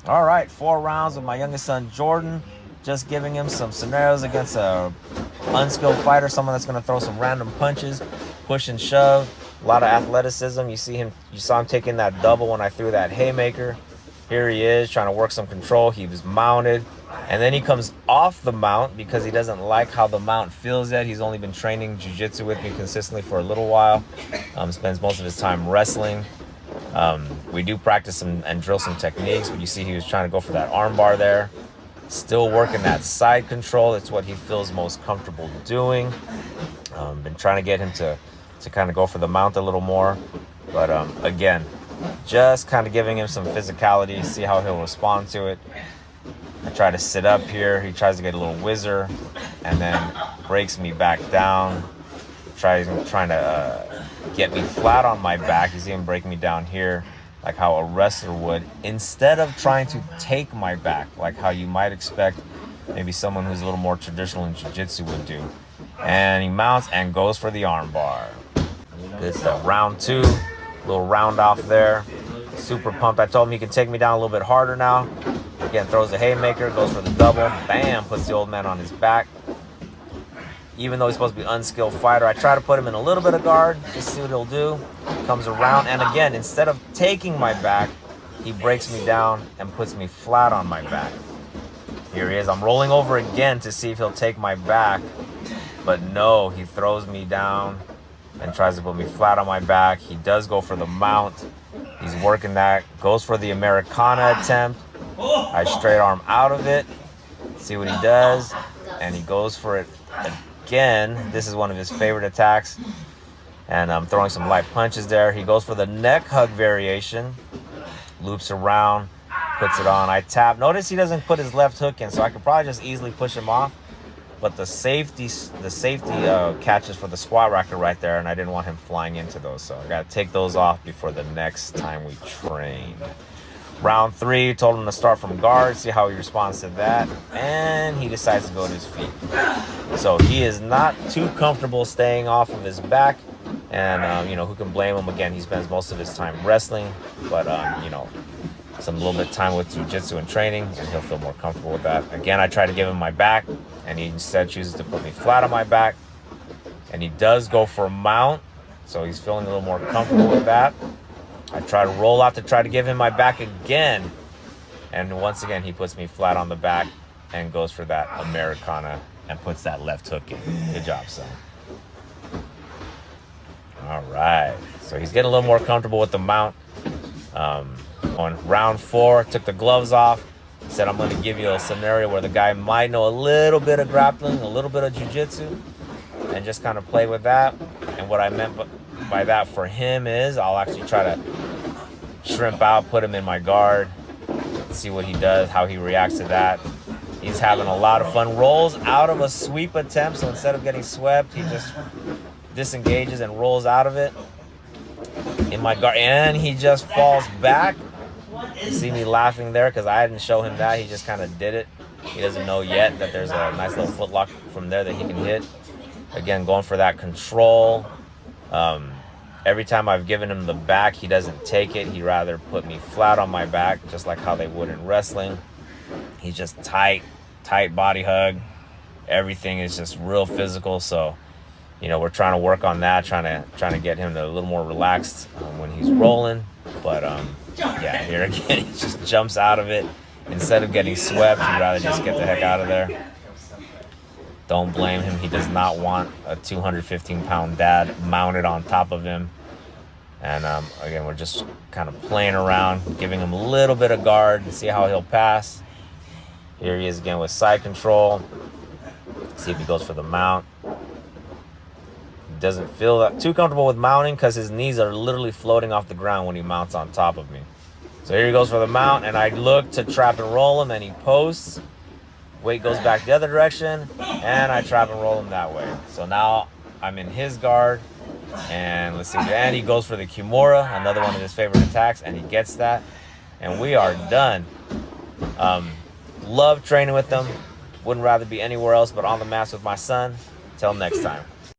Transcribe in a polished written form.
All right, 4 rounds with my youngest son, Jordan. Just giving him some scenarios against a unskilled fighter, someone that's going to throw some random punches, push and shove, a lot of athleticism. You saw him taking that double when I threw that haymaker. Here he is trying to work some control. He was mounted, and then he comes off the mount because he doesn't like how the mount feels yet. He's only been training jiu-jitsu with me consistently for a little while. Spends most of his time wrestling. We do practice and drill some techniques, but you see he was trying to go for that arm bar there. Still working that side control. It's what he feels most comfortable doing. Been trying to get him to kind of go for the mount a little more. But again, just kind of giving him some physicality, see how he'll respond to it. I try to sit up here. He tries to get a little whizzer and then breaks me back down. Trying to get me flat on my back. You see him break me down here like how a wrestler would, instead of trying to take my back like how you might expect maybe someone who's a little more traditional in jiu-jitsu would do. And he mounts and goes for the arm bar. Good stuff. Round 2, little round off there. Super pumped. I told him he can take me down a little bit harder now. Again, throws the haymaker, goes for the double. Bam, puts the old man on his back. Even though he's supposed to be an unskilled fighter, I try to put him in a little bit of guard, just see what he'll do. Comes around, and again, instead of taking my back, he breaks me down and puts me flat on my back. Here he is. I'm rolling over again to see if he'll take my back, but no, he throws me down and tries to put me flat on my back. He does go for the mount. He's working that, goes for the Americana attempt. I straight arm out of it, see what he does, and he goes for it again. This is one of his favorite attacks, and I'm throwing some light punches there. He goes for the neck hug variation, loops around, puts it on. I tap. Notice he doesn't put his left hook in, so I could probably just easily push him off, but the safety catches for the squat racket right there, and I didn't want him flying into those, so I got to take those off before the next time we train. Round 3, told him to start from guard, see how he responds to that, and he decides to go to his feet. So he is not too comfortable staying off of his back, and who can blame him? Again, he spends most of his time wrestling, but some little bit of time with jiu-jitsu and training, and he'll feel more comfortable with that. Again, I try to give him my back, and he instead chooses to put me flat on my back, and he does go for a mount, so he's feeling a little more comfortable with that. I try to roll out to try to give him my back again, and once again he puts me flat on the back and goes for that Americana and puts that left hook in. Good job, son. All right, so he's getting a little more comfortable with the mount. On round 4, took the gloves off, said I'm going to give you a scenario where the guy might know a little bit of grappling, a little bit of jiu-jitsu, and just kind of play with that. And what I meant by that for him is I'll actually try to shrimp out, put him in my guard, see what he does, how he reacts to that. He's having a lot of fun. Rolls out of a sweep attempt, so instead of getting swept, he just disengages and rolls out of it in my guard, and he just falls back. You see me laughing there because I didn't show him that. He just kind of did it. He doesn't know yet that there's a nice little foot lock from there that he can hit. Again, going for that control. Every time I've given him the back, he doesn't take it. He'd rather put me flat on my back, just like how they would in wrestling. He's just tight body hug. Everything is just real physical. So, we're trying to work on that, trying to get him to a little more relaxed when he's rolling. But yeah, here again, he just jumps out of it. Instead of getting swept, he'd rather just get the heck out of there. Don't blame him. He does not want a 215-pound dad mounted on top of him. And again, we're just kind of playing around, giving him a little bit of guard to see how he'll pass. Here he is again with side control. See if he goes for the mount. He doesn't feel too comfortable with mounting because his knees are literally floating off the ground when he mounts on top of me. So here he goes for the mount, and I look to trap and roll him, and he posts. Weight goes back the other direction, and I trap and roll him that way. So now I'm in his guard, and let's see. And he goes for the Kimura, another one of his favorite attacks, and he gets that, and we are done. Love training with him. Wouldn't rather be anywhere else but on the mats with my son. Till next time.